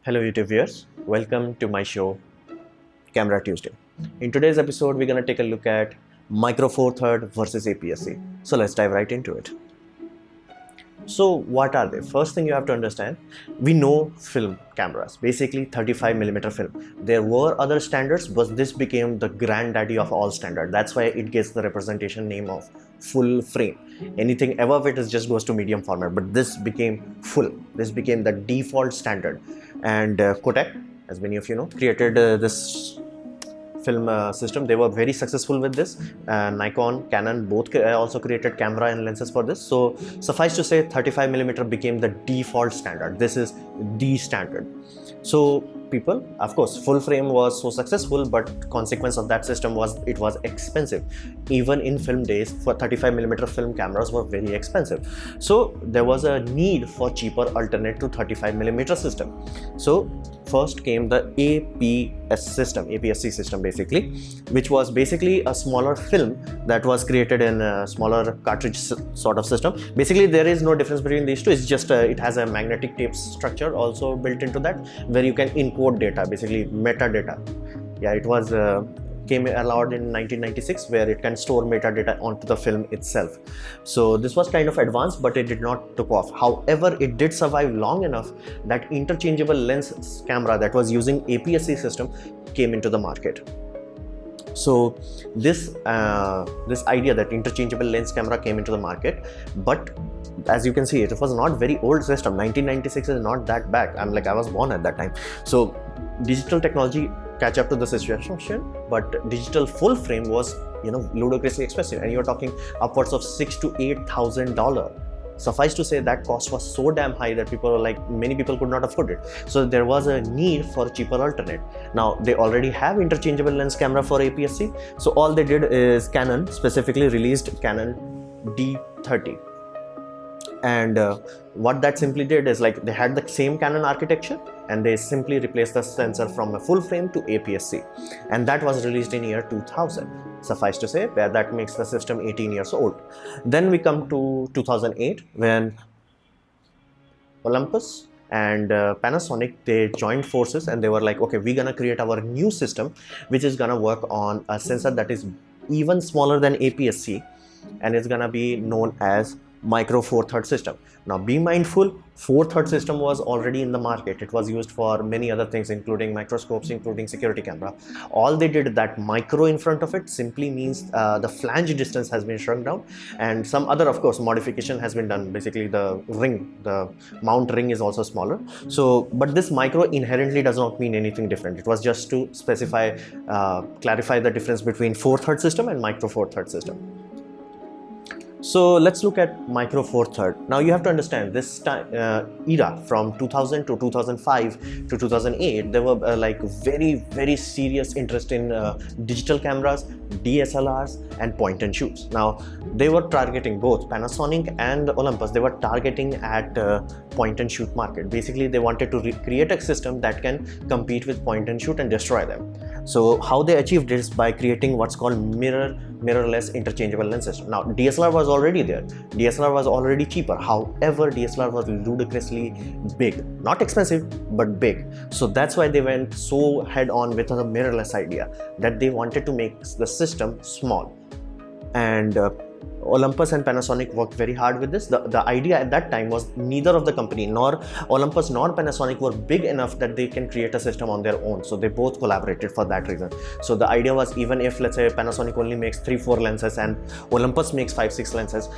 Hello YouTube viewers, welcome to my show Camera Tuesday. In today's episode we're going to take a look at Micro Four Third versus APS-C. So let's dive right into it. So what are they? First thing you have to understand, we know film cameras, basically 35mm film. There were other standards, but this became the granddaddy of all standard. That's why it gets the representation name of full frame. Anything above it is just goes to medium format, but this became full. This became the default standard. And Kodak, as many of you know, created this film system. They were very successful with this. Nikon, Canon both also created camera and lenses for this. So suffice to say 35mm became the default standard. This is the standard. So people, of course, full frame was so successful, but consequence of that system was it was expensive. Even in film days, for 35mm film cameras were very expensive. So there was a need for cheaper alternate to 35mm system. So first came the APS-C system basically, which was basically a smaller film that was created in a smaller cartridge sort of system. Basically there is no difference between these two. It's just it has a magnetic tape structure also built into that, where you can encode data, basically metadata. Yeah, it was came allowed in 1996, where it can store metadata onto the film itself. So this was kind of advanced, but it did not took off. However, it did survive long enough that interchangeable lens camera that was using APS-C system came into the market. So this idea that interchangeable lens camera came into the market, but as you can see, it was not very old system. 1996 is not that back. I was born at that time. So digital technology catch up to the situation, but digital full frame was, ludicrously expensive, and you're talking upwards of $6,000 to $8,000. Suffice to say that cost was so damn high that many people could not afford it. So there was a need for a cheaper alternate. Now they already have interchangeable lens camera for APS-C. So all they did is Canon specifically released Canon D30. And what that simply did is they had the same Canon architecture, and they simply replaced the sensor from a full frame to APS-C, and that was released in year 2000. Suffice to say that makes the system 18 years old. Then we come to 2008, when Olympus and Panasonic, they joined forces, and they were like, okay, we're gonna create our new system which is gonna work on a sensor that is even smaller than APS-C, and it's gonna be known as Micro Four Third system. Now be mindful, Four Third system was already in the market. It was used for many other things, including microscopes, including security camera. All they did, that micro in front of it simply means the flange distance has been shrunk down, and some other, of course, modification has been done. Basically the mount ring is also smaller. So but this micro inherently does not mean anything different. It was just to specify, clarify the difference between Four Third system and Micro Four Third system. So let's look at Micro Four Third. Now you have to understand this time era from 2000 to 2005 to 2008, there were very serious interest in digital cameras, DSLRs, and point and shoots. Now they were targeting both Panasonic and Olympus. They were targeting at point and shoot market. Basically they wanted to create a system that can compete with point and shoot and destroy them. So how they achieved this? By creating what's called mirrorless interchangeable lens system. Now DSLR was already there. DSLR was already cheaper. However, DSLR was ludicrously big. Not expensive, but big. So that's why they went so head on with the mirrorless idea, that they wanted to make the system small. And Olympus and Panasonic worked very hard with this. The idea at that time was neither of the company, nor Olympus nor Panasonic, were big enough that they can create a system on their own. So they both collaborated for that reason. So the idea was, even if let's say Panasonic only makes 3-4 lenses and Olympus makes 5-6 lenses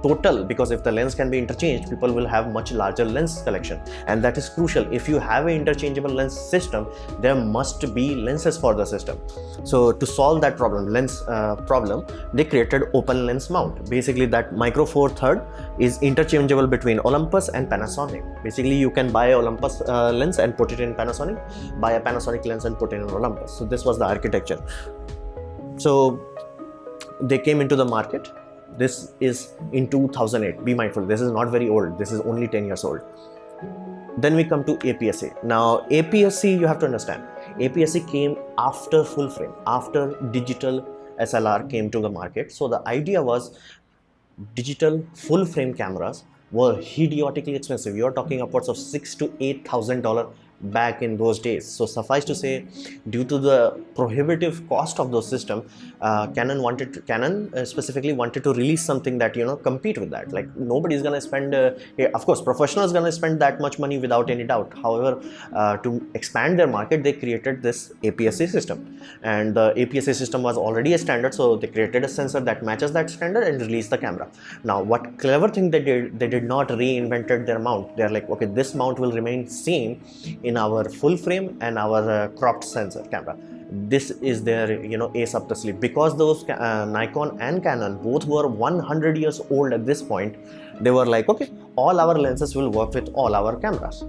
total, because if the lens can be interchanged, people will have much larger lens collection, and that is crucial. If you have an interchangeable lens system, there must be lenses for the system. So to solve that problem, they created open lens mount. Basically that Micro Four Third is interchangeable between Olympus and Panasonic. Basically you can buy a Olympus lens and put it in Panasonic, buy a Panasonic lens and put it in Olympus. So this was the architecture. So they came into the market. This is in 2008. Be mindful, this is not very old. This is only 10 years old. Then we come to APS-C. Now APS-C, you have to understand, APS-C came after full frame, after digital SLR came to the market. So the idea was, digital full frame cameras were idiotically expensive. You're talking upwards of $6,000 to $8,000 back in those days. So suffice to say, due to the prohibitive cost of those systems, Canon specifically wanted to release something that compete with that. Like nobody's gonna spend, of course, professionals gonna spend that much money without any doubt. However, to expand their market, they created this APS-C system, and the APS-C system was already a standard, so they created a sensor that matches that standard and released the camera. Now, what clever thing they did not reinvented their mount. They're like, okay, this mount will remain same in our full frame and our cropped sensor camera. This is their ace up the sleeve, because those Nikon and Canon both were 100 years old at this point. They were like, okay, all our lenses will work with all our cameras.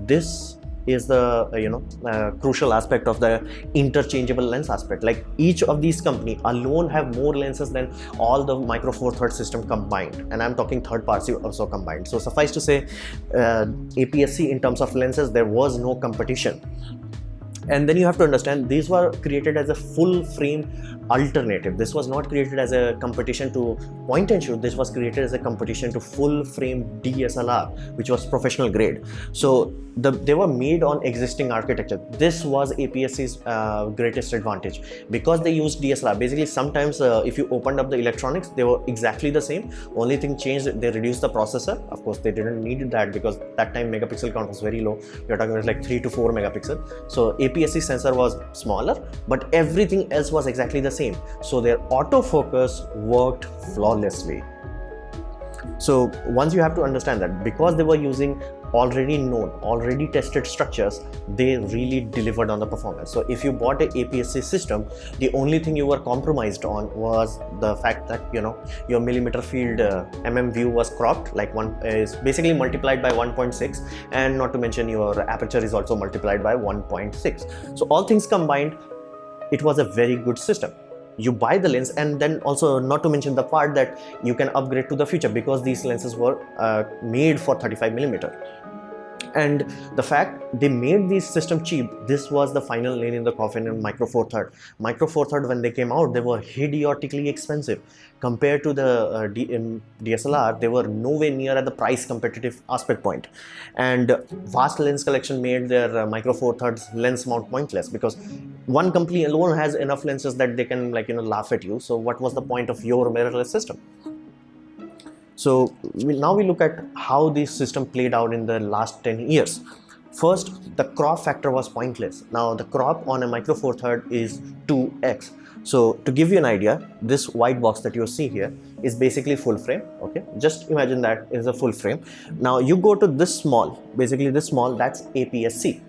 This is the crucial aspect of the interchangeable lens aspect. Like each of these company alone have more lenses than all the Micro Four Thirds system combined, and I'm talking third party also combined. So suffice to say, APS-C in terms of lenses, there was no competition. And then you have to understand, these were created as a full frame alternative. This was not created as a competition to point and shoot. This was created as a competition to full frame DSLR, which was professional grade. So they were made on existing architecture. This was APS-C's greatest advantage, because they used DSLR. Basically, sometimes if you opened up the electronics, they were exactly the same. Only thing changed, they reduced the processor. Of course, they didn't need that, because that time megapixel count was very low. You're talking about like 3 to 4 megapixel. So APS-C sensor was smaller, but everything else was exactly the same. So their autofocus worked flawlessly. So once you have to understand that, because they were using already known, already tested structures, they really delivered on the performance. So if you bought an APS-C system, the only thing you were compromised on was the fact that your millimeter field mm view was cropped, like one is basically multiplied by 1.6, and not to mention your aperture is also multiplied by 1.6. So all things combined, it was a very good system. You buy the lens, and then also not to mention the part that you can upgrade to the future, because these lenses were made for 35mm. And the fact they made this system cheap, this was the final nail in the coffin in Micro Four Third. Micro Four Third, when they came out, they were idiotically expensive. Compared to the DSLR, they were nowhere near at the price competitive aspect point. And vast lens collection made their Micro Four Thirds lens mount pointless, because one company alone has enough lenses that they can laugh at you. So what was the point of your mirrorless system? So now we look at how this system played out in the last 10 years. First, the crop factor was pointless. Now the crop on a Micro Four Third is 2x. So to give you an idea, this white box that you see here is basically full frame. Okay, just imagine that is a full frame. Now you go to this small, basically this small, that's APS-C.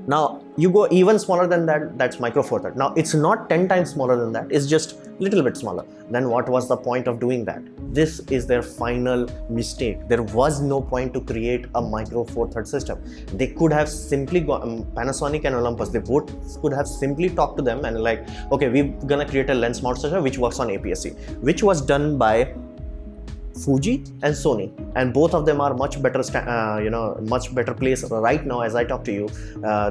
Now you go even smaller than that, that's Micro Four Third. Now it's not 10 times smaller than that, it's just a little bit smaller. Then what was the point of doing that? This is their final mistake. There was no point to create a Micro Four Third system. They could have simply gone, Panasonic and Olympus, they both could have simply talked to them and like, okay, we're gonna create a lens mount system which works on APS-C, which was done by Fuji and Sony, and both of them are much better much better place right now as I talk to you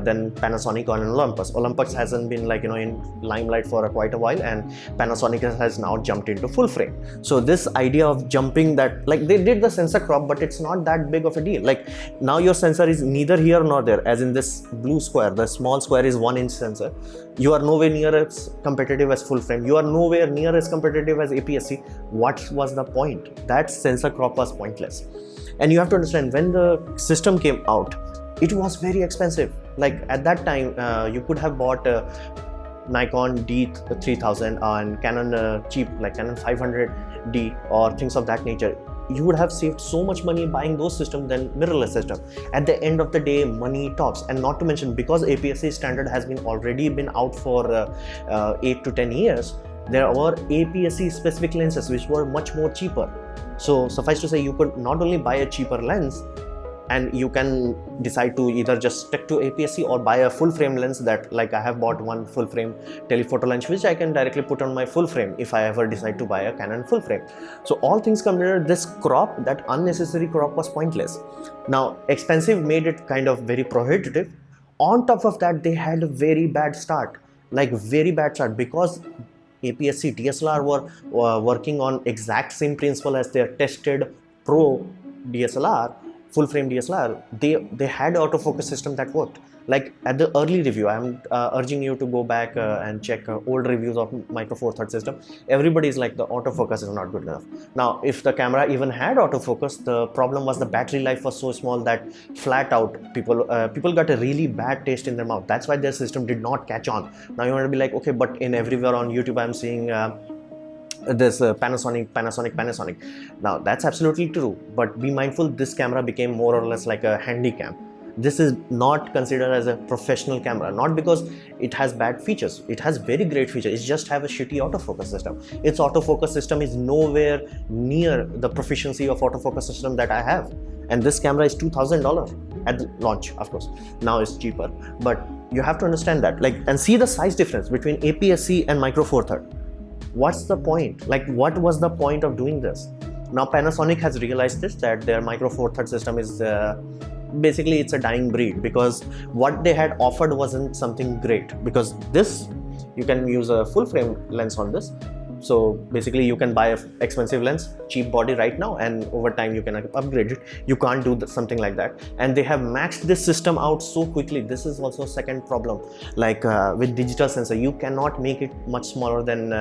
than Panasonic and Olympus. Olympus hasn't been in limelight for quite a while, and Panasonic has now jumped into full frame. So this idea of jumping, that they did the sensor crop, but it's not that big of a deal. Now your sensor is neither here nor there, as in this blue square, the small square is 1-inch sensor. You are nowhere near as competitive as full frame. You are nowhere near as competitive as APS-C. What was the point? That sensor crop was pointless. And you have to understand, when the system came out, it was very expensive. At that time, you could have bought Nikon D3000 and Canon cheap, Canon 500D or things of that nature. You would have saved so much money buying those systems than mirrorless system. At the end of the day, money talks. And not to mention, because APS-C standard has already been out for 8 to 10 years, there were APS-C specific lenses which were much more cheaper. So suffice to say, you could not only buy a cheaper lens, and you can decide to either just stick to APS-C or buy a full frame lens that, I have bought one full frame telephoto lens which I can directly put on my full frame if I ever decide to buy a Canon full frame. So all things considered, this crop, that unnecessary crop, was pointless. Now expensive made it kind of very prohibitive. On top of that, they had a very bad start, very bad start, because APS-C DSLR were working on exact same principle as their tested Pro DSLR. full frame DSLR, they had autofocus system that worked. Like at the early review, I'm urging you to go back and check old reviews of Micro Four Thirds system. Everybody is like, the autofocus is not good enough. Now, if the camera even had autofocus, the problem was the battery life was so small that flat out people got a really bad taste in their mouth. That's why their system did not catch on. Now you want to be like, okay, but in everywhere on YouTube, I'm seeing this Panasonic. Now that's absolutely true, but be mindful, this camera became more or less like a handy cam. This is not considered as a professional camera, not because it has bad features. It has very great features. It just have a shitty autofocus system. Its autofocus system is nowhere near the proficiency of autofocus system that I have. And this camera is $2,000 at the launch, of course. Now it's cheaper, but you have to understand that, like, and see the size difference between APS-C and Micro Four Thirds. What's the point? Like, what was the point of doing this? Now Panasonic has realized this, that their Micro Four Thirds system is basically it's a dying breed, because what they had offered wasn't something great. Because this, you can use a full frame lens on this, so basically you can buy an expensive lens, cheap body right now, and over time you can upgrade it. You can't do something like that, and they have maxed this system out so quickly. This is also a second problem. Like with digital sensor, you cannot make it much smaller than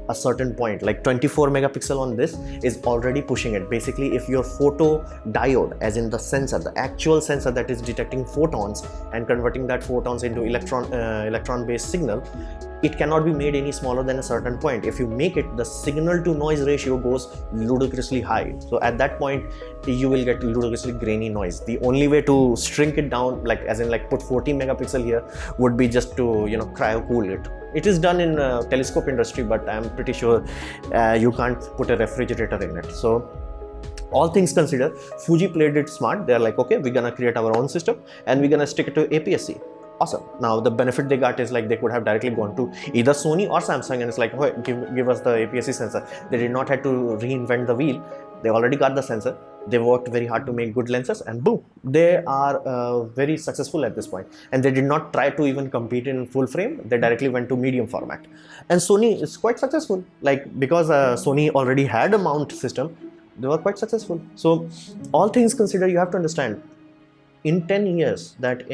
a certain point. Like 24 megapixel on this is already pushing it. Basically, if your photo diode, as in the sensor, the actual sensor that is detecting photons and converting that photons into electron based signal, it cannot be made any smaller than a certain point. If you make it, the signal to noise ratio goes ludicrously high. So at that point, you will get ludicrously grainy noise. The only way to shrink it down, like as in like put 40 megapixel here, would be just to, you know, cryo cool it. It is done in telescope industry, but I'm pretty sure you can't put a refrigerator in it. So all things considered, Fuji played it smart. They're like, okay, we're gonna create our own system and we're gonna stick it to APS-C. Awesome. Now the benefit they got is, like, they could have directly gone to either Sony or Samsung and it's like, oh, give us the APS-C sensor. They did not have to reinvent the wheel. They already got the sensor. They worked very hard to make good lenses, and boom, they are very successful at this point. And they did not try to even compete in full frame. They directly went to medium format. And Sony is quite successful, like, because Sony already had a mount system, they were quite successful. So all things considered, you have to understand, in 10 years that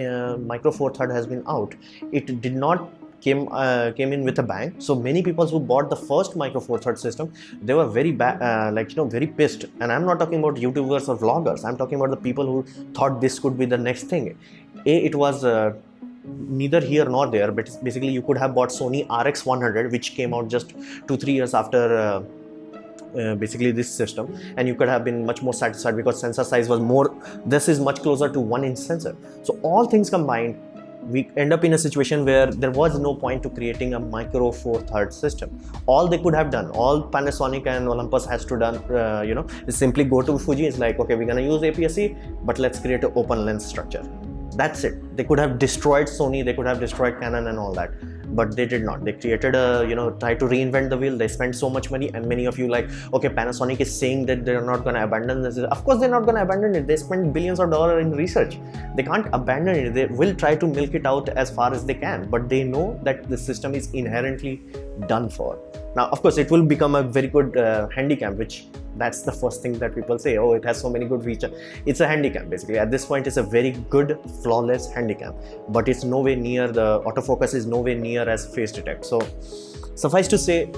Micro Four Thirds has been out, it did not came in with a bang. So many people who bought the first Micro Four Thirds system, they were very very pissed. And I'm not talking about YouTubers or vloggers. I'm talking about the people who thought this could be the next thing. It was neither here nor there, but basically you could have bought Sony RX100, which came out just 2-3 years after basically this system, and you could have been much more satisfied because sensor size was more. This is much closer to 1-inch sensor. So all things combined, we end up in a situation where there was no point to creating a Micro Four Thirds system. All they could have done, all Panasonic and Olympus has to done, is simply go to Fuji. It's like, okay, we're gonna use APS-C, but let's create an open lens structure. That's it. They could have destroyed Sony, they could have destroyed Canon and all that, but they did not. They created a, try to reinvent the wheel. They spent so much money, and many of you like, okay, Panasonic is saying that they're not going to abandon this. Of course they're not going to abandon it. They spent billions of dollars in research. They can't abandon it. They will try to milk it out as far as they can, but they know that the system is inherently done for. Now, of course, it will become a very good handycam, which that's the first thing that people say, oh, it has so many good features. It's a handycam, basically. At this point, it's a very good, flawless handycam, but it's nowhere near, the autofocus is nowhere near as face detect. So suffice to say,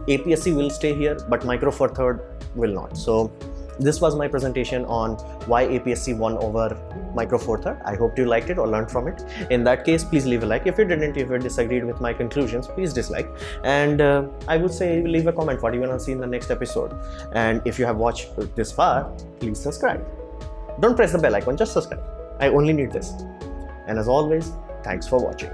APS-C will stay here, but Micro Four Thirds will not. So this was my presentation on why APS-C won over Micro Four Thirds. I hope you liked it or learned from it. In that case, please leave a like. If you didn't, if you disagreed with my conclusions, please dislike. And I would say leave a comment what you want to see in the next episode. And if you have watched this far, please subscribe. Don't press the bell icon, just subscribe. I only need this. And as always, thanks for watching.